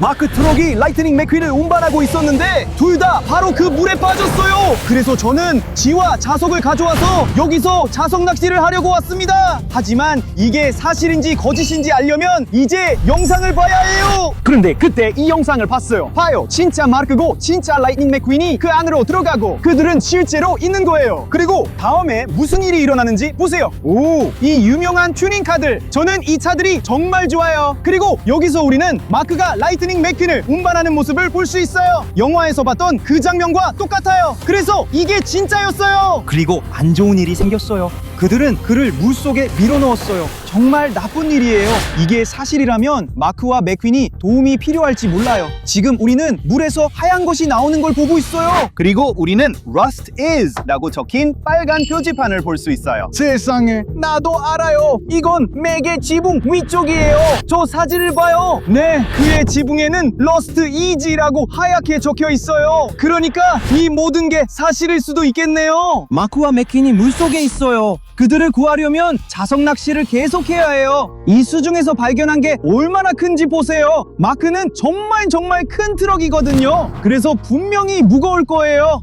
마크 트럭이 라이트닝 맥퀸을 운반하고 있었는데 둘 다 바로 그 물에 빠졌어요. 그래서 저는 지와 자석을 가져와서 여기서 자석 낚시를 하려고 왔습니다. 하지만 이게 사실인지 거짓인지 알려면 이제 영상을 봐야 해요. 그런데 그때 이 영상을 봤어요. 봐요. 진짜 마크고 진짜 라이트닝 맥퀸이 그 안으로 들어가고 그들은 실제로 있는 거예요. 그리고 다음에 무슨 일이 일어나는지 보세요. 오, 이 유명한 튜닝카들. 저는 이 차들이 정말 좋아요. 그리고 여기서 우리는 마크가 라이트닝 맥퀸을 운반하는 모습을 볼 수 있어요. 영화에서 봤던 그 장면과 똑같아요. 그래서 이게 진짜였어요. 그리고 안 좋은 일이 생겼어요. 그들은 그를 물속에 밀어넣었어요. 정말 나쁜 일이에요. 이게 사실이라면 마크와 맥퀸이 도움이 필요할지 몰라요. 지금 우리는 물에서 하얀 것이 나오는 걸 보고 있어요. 그리고 우리는 Rust is 라고 적힌 빨간 표지판을 볼 수 있어요. 세상에, 나도 알아요. 이건 맥의 지붕 위쪽이에요. 저 사진을 봐요. 네, 그의 지붕에는 Rust is라고 하얗게 적혀 있어요. 그러니까 이 모든 게 사실일 수도 있겠네요. 마크와 맥퀸이 물속에 있어요. 그들을 구하려면 자석 낚시를 계속해야 해요. 이 수중에서 발견한 게 얼마나 큰지 보세요. 마크는 정말 큰 트럭이거든요. 그래서 분명히 무거울 거예요.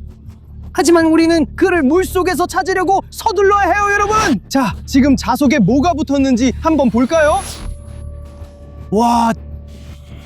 하지만 우리는 그를 물속에서 찾으려고 서둘러야 해요, 여러분. 자, 지금 자석에 뭐가 붙었는지 한번 볼까요? 와,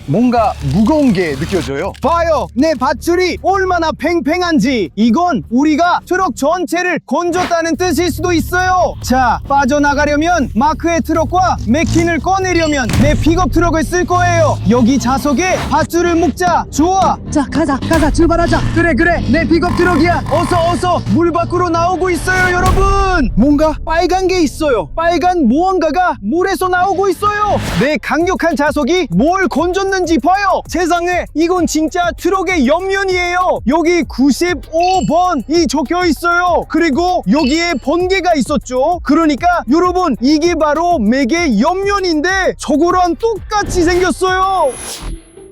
뭔가 무거운 게 느껴져요. 봐요, 내 밧줄이 얼마나 팽팽한지. 이건 우리가 트럭 전체를 건졌다는 뜻일 수도 있어요. 자, 빠져나가려면 마크의 트럭과 맥퀸을 꺼내려면 내 픽업 트럭을 쓸 거예요. 여기 자석에 밧줄을 묶자. 좋아, 자, 가자 출발하자. 그래, 내 픽업 트럭이야. 어서 물 밖으로 나오고 있어요, 여러분. 뭔가 빨간 게 있어요. 빨간 무언가가 물에서 나오고 있어요. 내 강력한 자석이 뭘 건졌는지 봐요. 세상에, 이건 진짜 트럭의 옆면이에요. 여기 95번이 적혀 있어요. 그리고 여기에 번개가 있었죠. 그러니까 여러분, 이게 바로 맥의 옆면인데 저거랑 똑같이 생겼어요.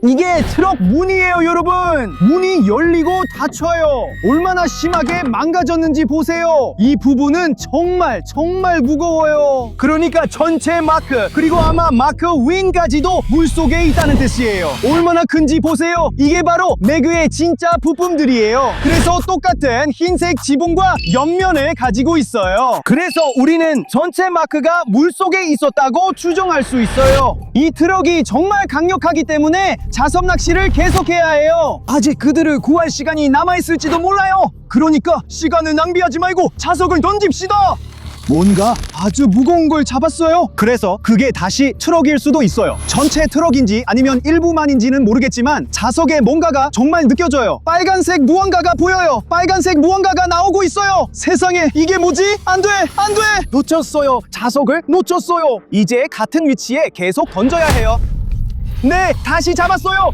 이게 트럭 문이에요, 여러분. 문이 열리고 닫혀요. 얼마나 심하게 망가졌는지 보세요. 이 부분은 정말 무거워요. 그러니까 전체 마크, 그리고 아마 마크 윙까지도 물속에 있다는 뜻이에요. 얼마나 큰지 보세요. 이게 바로 매그의 진짜 부품들이에요. 그래서 똑같은 흰색 지붕과 옆면을 가지고 있어요. 그래서 우리는 전체 마크가 물속에 있었다고 추정할 수 있어요. 이 트럭이 정말 강력하기 때문에 자석 낚시를 계속해야 해요. 아직 그들을 구할 시간이 남아있을지도 몰라요. 그러니까 시간을 낭비하지 말고 자석을 던집시다. 뭔가 아주 무거운 걸 잡았어요. 그래서 그게 다시 트럭일 수도 있어요. 전체 트럭인지 아니면 일부만인지는 모르겠지만 자석에 뭔가가 정말 느껴져요. 빨간색 무언가가 보여요. 빨간색 무언가가 나오고 있어요. 세상에, 이게 뭐지? 안 돼! 놓쳤어요. 자석을 놓쳤어요. 이제 같은 위치에 계속 던져야 해요. 네, 다시 잡았어요.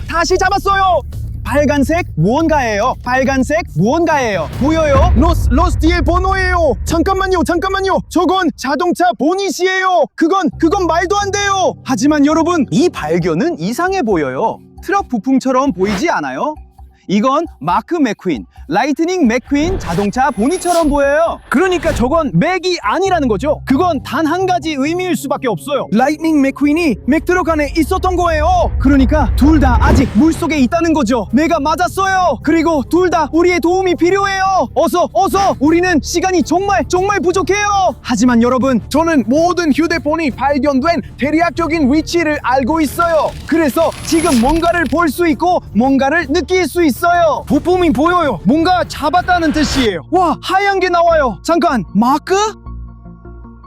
빨간색 무언가예요. 보여요? 로스티의 번호예요. 잠깐만요. 저건 자동차 보닛이에요. 그건 말도 안 돼요. 하지만 여러분, 이 발견은 이상해 보여요. 트럭 부품처럼 보이지 않아요? 이건 마크 맥퀸, 라이트닝 맥퀸 자동차 보닛처럼 보여요. 그러니까 저건 맥이 아니라는 거죠. 그건 단 한 가지 의미일 수밖에 없어요. 라이트닝 맥퀸이 맥트럭 안에 있었던 거예요. 그러니까 둘 다 아직 물속에 있다는 거죠. 내가 맞았어요. 그리고 둘 다 우리의 도움이 필요해요. 어서 우리는 시간이 정말 부족해요. 하지만 여러분, 저는 모든 휴대폰이 발견된 대략적인 위치를 알고 있어요. 그래서 지금 뭔가를 볼 수 있고 뭔가를 느낄 수 있어요. 부품이 보여요. 뭔가 잡았다는 뜻이에요. 와, 하얀 게 나와요. 잠깐, 마크?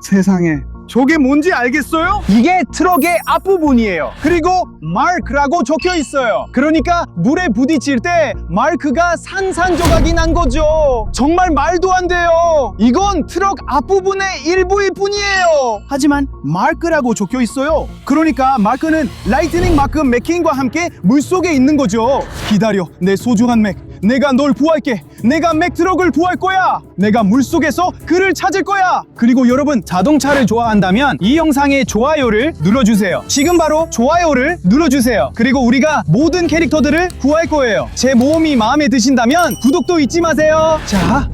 세상에, 저게 뭔지 알겠어요? 이게 트럭의 앞부분이에요. 그리고 마크라고 적혀 있어요. 그러니까 물에 부딪힐 때 마크가 산산조각이 난 거죠. 정말 말도 안 돼요. 이건 트럭 앞부분의 일부일 뿐이에요. 하지만 마크라고 적혀 있어요. 그러니까 마크는 라이트닝 마크 맥퀸과 함께 물속에 있는 거죠. 기다려, 내 소중한 맥. 내가 널 구할게. 내가 맥트럭을 구할 거야. 내가 물속에서 그를 찾을 거야. 그리고 여러분, 자동차를 좋아한다면 이 영상에 좋아요를 눌러주세요. 지금 바로 좋아요를 눌러주세요. 그리고 우리가 모든 캐릭터들을 구할 거예요. 제 모험이 마음에 드신다면 구독도 잊지 마세요. 자,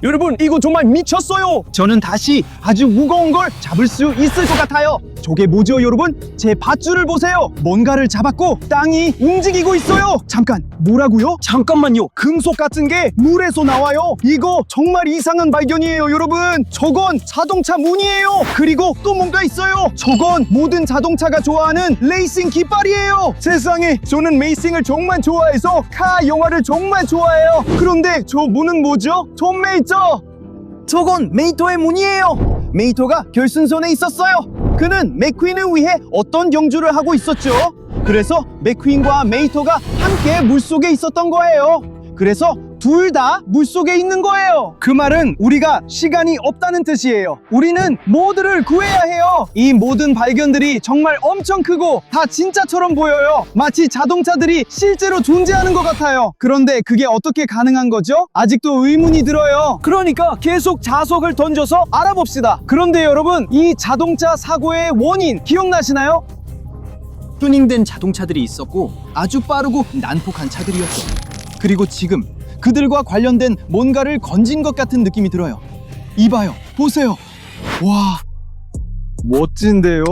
여러분, 이거 정말 미쳤어요. 저는 다시 아주 무거운 걸 잡을 수 있을 것 같아요. 저게 뭐죠, 여러분? 제 밧줄을 보세요. 뭔가를 잡았고 땅이 움직이고 있어요. 잠깐, 뭐라고요? 잠깐만요. 금속 같은 게 물에서 나와요. 이거 정말 이상한 발견이에요, 여러분. 저건 자동차 문이에요. 그리고 또 뭔가 있어요. 저건 모든 자동차가 좋아하는 레이싱 깃발이에요. 세상에, 저는 레이싱을 정말 좋아해서 카 영화를 정말 좋아해요. 그런데 저 문은 뭐죠? 존 메이터. 저건 메이터의 문이에요. 메이터가 결승선에 있었어요. 그는 맥퀸을 위해 어떤 경주를 하고 있었죠. 그래서 맥퀸과 메이터가 함께 물속에 있었던 거예요. 그래서 둘 다 물속에 있는 거예요. 그 말은 우리가 시간이 없다는 뜻이에요. 우리는 모두를 구해야 해요. 이 모든 발견들이 정말 엄청 크고 다 진짜처럼 보여요. 마치 자동차들이 실제로 존재하는 것 같아요. 그런데 그게 어떻게 가능한 거죠? 아직도 의문이 들어요. 그러니까 계속 자석을 던져서 알아봅시다. 그런데 여러분, 이 자동차 사고의 원인 기억나시나요? 튜닝된 자동차들이 있었고 아주 빠르고 난폭한 차들이었죠. 그리고 지금 그들과 관련된 뭔가를 건진 것 같은 느낌이 들어요. 이봐요, 보세요. 와, 멋진데요?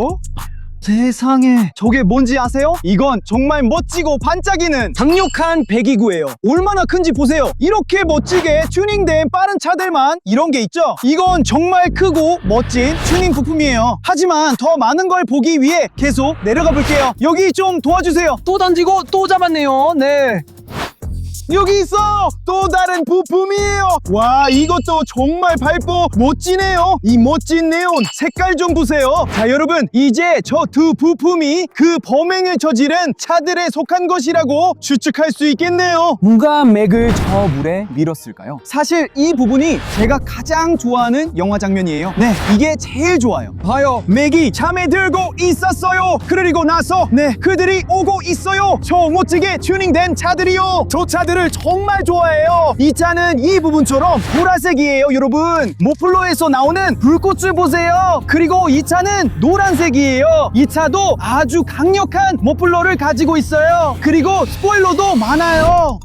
세상에, 저게 뭔지 아세요? 이건 정말 멋지고 반짝이는 강력한 배기구예요. 얼마나 큰지 보세요. 이렇게 멋지게 튜닝된 빠른 차들만 이런 게 있죠. 이건 정말 크고 멋진 튜닝 부품이에요. 하지만 더 많은 걸 보기 위해 계속 내려가 볼게요. 여기 좀 도와주세요. 또 던지고 또 잡았네요. 네, 여기 있어! 또 다른 부품이에요. 와, 이것도 정말 밝고 멋지네요. 이 멋진 네온 색깔 좀 보세요. 자, 여러분, 이제 저 두 부품이 그 범행을 저지른 차들에 속한 것이라고 추측할 수 있겠네요. 누가 맥을 저 물에 밀었을까요? 사실 이 부분이 제가 가장 좋아하는 영화 장면이에요. 네, 이게 제일 좋아요. 봐요, 맥이 잠에 들고 있었어요. 그리고 나서 그들이 오고 있어요. 저 멋지게 튜닝된 차들이요. 저 차들을 정말 좋아해요. 이 차는 이 부분처럼 보라색이에요, 여러분. 모플러에서 나오는 불꽃을 보세요. 그리고 이 차는 노란색이에요. 이 차도 아주 강력한 모플러를 가지고 있어요. 그리고 스포일러도 많아요.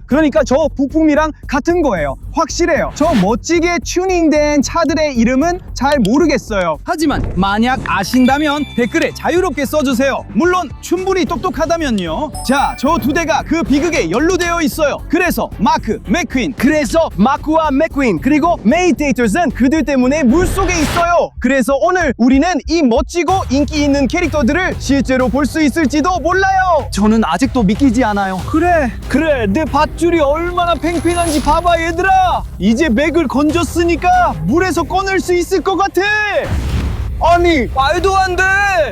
그러니까 저 부품이랑 같은 거예요. 확실해요. 저 멋지게 튜닝된 차들의 이름은 잘 모르겠어요. 하지만 만약 아신다면 댓글에 자유롭게 써주세요. 물론 충분히 똑똑하다면요. 자, 저 두 대가 그 비극에 연루되어 있어요. 그래서 마크, 맥퀸, 그래서 마크와 맥퀸 그리고 메이테이터즈는 그들 때문에 물속에 있어요. 그래서 오늘 우리는 이 멋지고 인기 있는 캐릭터들을 실제로 볼 수 있을지도 몰라요. 저는 아직도 믿기지 않아요. 그래, 내 밧줄이 얼마나 팽팽한지 봐봐, 얘들아. 이제 맥을 건졌으니까 물에서 꺼낼 수 있을 것 같아. 아니, 말도 안 돼.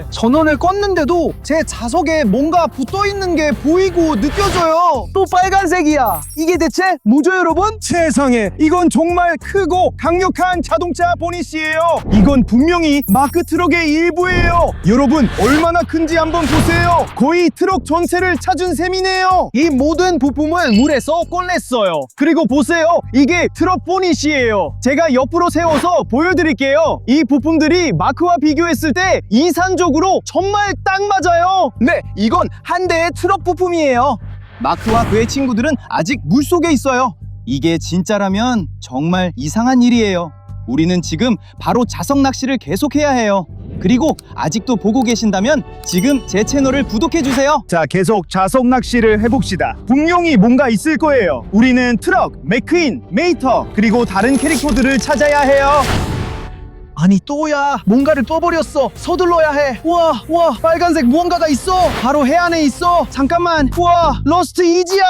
전원을 껐는데도 제 자석에 뭔가 붙어있는 게 보이고 느껴져요. 또 빨간색이야. 이게 대체 뭐죠, 여러분? 세상에, 이건 정말 크고 강력한 자동차 보닛이에요. 이건 분명히 마크 트럭의 일부예요. 여러분, 얼마나 큰지 한번 보세요. 거의 트럭 전체를 찾은 셈이네요. 이 모든 부품을 물에서 꺼냈어요. 그리고 보세요, 이게 트럭 보닛이에요. 제가 옆으로 세워서 보여드릴게요. 이 부품들이 마크와 비교했을 때 이산적으로 정말 딱 맞아요. 네, 이건 한 대의 트럭 부품이에요. 마크와 그의 친구들은 아직 물속에 있어요. 이게 진짜라면 정말 이상한 일이에요. 우리는 지금 바로 자석 낚시를 계속해야 해요. 그리고 아직도 보고 계신다면 지금 제 채널을 구독해주세요. 자, 계속 자석 낚시를 해봅시다. 분명히 뭔가 있을 거예요. 우리는 트럭, 맥퀸, 메이터 그리고 다른 캐릭터들을 찾아야 해요. 아니, 또야. 뭔가를 또 버렸어. 서둘러야 해. 우와, 빨간색 무언가가 있어. 바로 해안에 있어. 잠깐만. 우와, 러스트 이지야.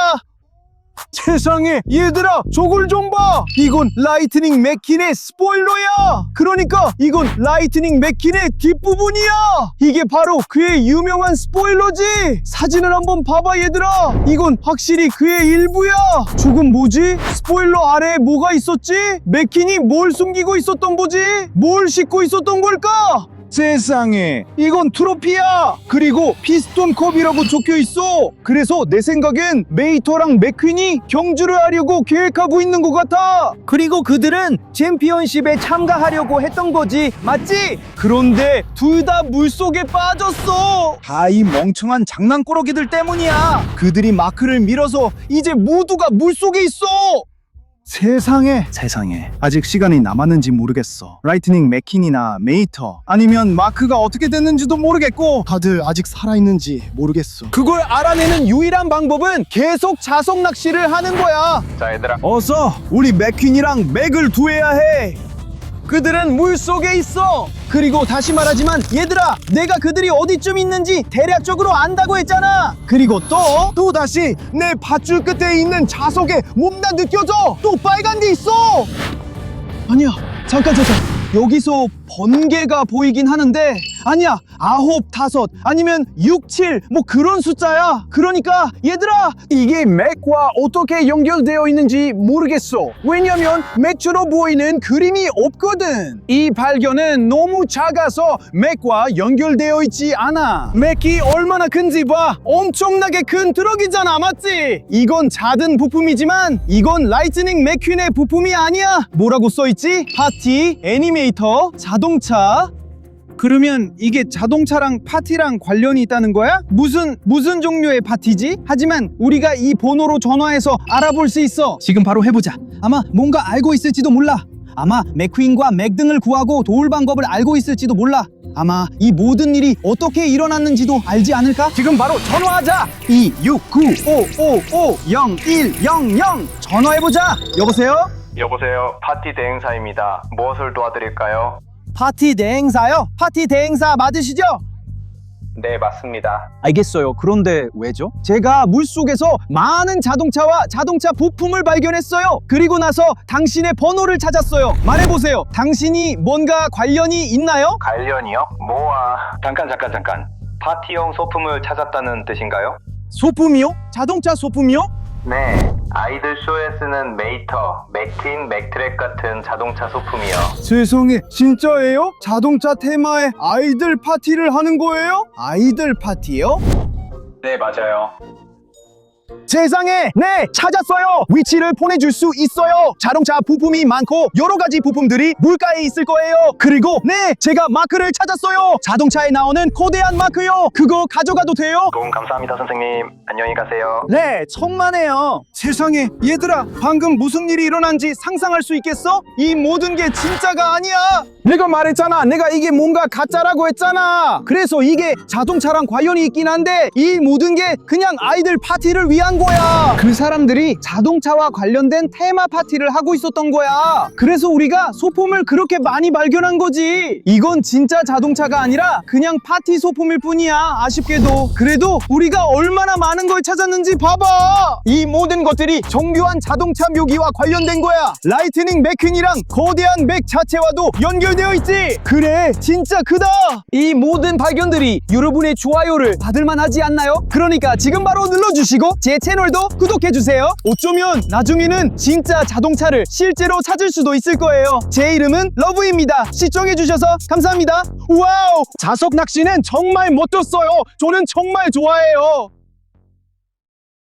세상에, 얘들아, 저걸 좀 봐. 이건 라이트닝 맥퀸의 스포일러야. 그러니까 이건 라이트닝 맥퀸의 뒷부분이야. 이게 바로 그의 유명한 스포일러지. 사진을 한번 봐봐, 얘들아. 이건 확실히 그의 일부야. 저건 뭐지? 스포일러 아래에 뭐가 있었지? 맥퀸이 뭘 숨기고 있었던 거지? 뭘 싣고 있었던 걸까? 세상에, 이건 트로피야. 그리고 피스톤 컵이라고 적혀있어. 그래서 내 생각엔 메이터랑 맥퀸이 경주를 하려고 계획하고 있는 것 같아. 그리고 그들은 챔피언십에 참가하려고 했던 거지, 맞지? 그런데 둘 다 물속에 빠졌어. 다 이 멍청한 장난꾸러기들 때문이야. 그들이 마크를 밀어서 이제 모두가 물속에 있어. 세상에 아직 시간이 남았는지 모르겠어. 라이트닝 맥퀸이나 메이터 아니면 마크가 어떻게 됐는지도 모르겠고 다들 아직 살아있는지 모르겠어. 그걸 알아내는 유일한 방법은 계속 자석 낚시를 하는 거야. 자 얘들아, 어서 우리 맥퀸이랑 맥을 구해야 해. 그들은 물 속에 있어. 그리고 다시 말하지만 얘들아, 내가 그들이 어디쯤 있는지 대략적으로 안다고 했잖아. 그리고 또 다시 내 밧줄 끝에 있는 자석에 뭔가 느껴져. 또 빨간 게 있어. 아니야, 잠깐. 여기서 번개가 보이긴 하는데 아니야, 9, 5 아니면 6, 7 뭐 그런 숫자야. 그러니까 얘들아, 이게 맥과 어떻게 연결되어 있는지 모르겠어. 왜냐면 맥주로 보이는 그림이 없거든. 이 발견은 너무 작아서 맥과 연결되어 있지 않아. 맥이 얼마나 큰지 봐. 엄청나게 큰 트럭이잖아, 맞지? 이건 작은 부품이지만 이건 라이트닝 맥퀸의 부품이 아니야. 뭐라고 써있지? 파티, 애니메이터, 자동차. 그러면 이게 자동차랑 파티랑 관련이 있다는 거야? 무슨 종류의 파티지? 하지만 우리가 이 번호로 전화해서 알아볼 수 있어. 지금 바로 해보자. 아마 뭔가 알고 있을지도 몰라. 아마 맥퀸과 맥 등을 구하고 도울 방법을 알고 있을지도 몰라. 아마 이 모든 일이 어떻게 일어났는지도 알지 않을까? 지금 바로 전화하자. 269-555-0100 전화해보자. 여보세요? 여보세요. 파티 대행사입니다. 무엇을 도와드릴까요? 파티 대행사요? 파티 대행사 맞으시죠? 네, 맞습니다. 알겠어요. 그런데 왜죠? 제가 물속에서 많은 자동차와 자동차 부품을 발견했어요. 그리고 나서 당신의 번호를 찾았어요. 말해보세요. 당신이 뭔가 관련이 있나요? 관련이요? 뭐와? 잠깐. 파티용 소품을 찾았다는 뜻인가요? 소품이요? 자동차 소품이요? 네, 아이들 쇼에 쓰는 메이터, 맥퀸, 맥트랙 같은 자동차 소품이요. 세상에, 진짜예요? 자동차 테마의 아이들 파티를 하는 거예요? 아이들 파티요? 네, 맞아요. 세상에, 네, 찾았어요. 위치를 보내줄 수 있어요. 자동차 부품이 많고 여러 가지 부품들이 물가에 있을 거예요. 그리고 네, 제가 마크를 찾았어요. 자동차에 나오는 거대한 마크요. 그거 가져가도 돼요? 도움 감사합니다, 선생님. 안녕히 가세요. 네, 천만에요. 세상에, 얘들아, 방금 무슨 일이 일어난지 상상할 수 있겠어? 이 모든 게 진짜가 아니야. 내가 말했잖아. 내가 이게 뭔가 가짜라고 했잖아. 그래서 이게 자동차랑 관련이 있긴 한데 이 모든 게 그냥 아이들 파티를 위한 거야. 그 사람들이 자동차와 관련된 테마 파티를 하고 있었던 거야. 그래서 우리가 소품을 그렇게 많이 발견한 거지. 이건 진짜 자동차가 아니라 그냥 파티 소품일 뿐이야. 아쉽게도. 그래도 우리가 얼마나 많은 걸 찾았는지 봐봐. 이 모든 것들이 정교한 자동차 묘기와 관련된 거야. 라이트닝 맥퀸이랑 거대한 맥 자체와도 연결되어 있지. 그래, 진짜 크다. 이 모든 발견들이 여러분의 좋아요를 받을만 하지 않나요? 그러니까 지금 바로 눌러주시고 제 채널도 구독해주세요. 어쩌면 나중에는 진짜 자동차를 실제로 찾을 수도 있을 거예요. 제 이름은 러브입니다. 시청해주셔서 감사합니다. 와우, 자석 낚시는 정말 멋졌어요. 저는 정말 좋아해요.